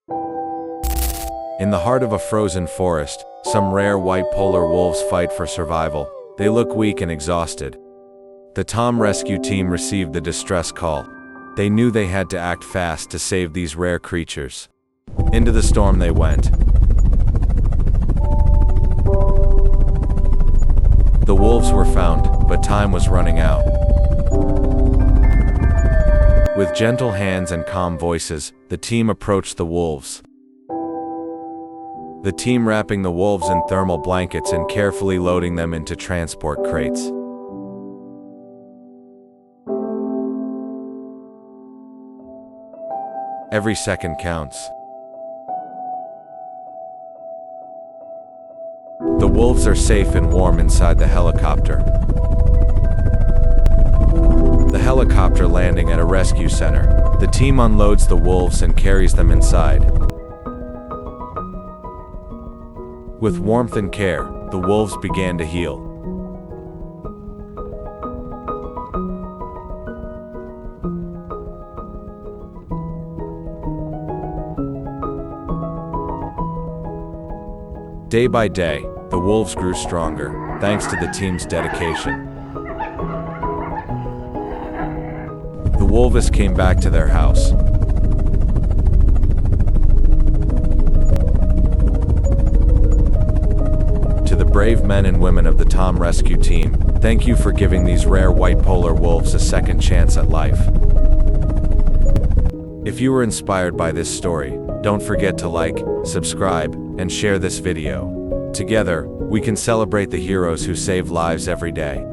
In the heart of a frozen forest, some rare white polar wolves fight for survival. They look weak and exhausted. The Tom rescue team received the distress call. They knew they had to act fast to save these rare creatures. Into the storm they went. The wolves were found, but time was running out. With gentle hands and calm voices, the team approached the wolves. The team wrapping the wolves in thermal blankets and carefully loading them into transport crates. Every second counts. The wolves are safe and warm inside the helicopter. The helicopter landing at a rescue center. The team unloads the wolves and carries them inside. With warmth and care, the wolves began to heal. Day by day, the wolves grew stronger, thanks to the team's dedication. The wolves came back to their house. To the brave men and women of the Tom Rescue Team, thank you for giving these rare white polar wolves a second chance at life. If you were inspired by this story, don't forget to like, subscribe, and share this video. Together, we can celebrate the heroes who save lives every day.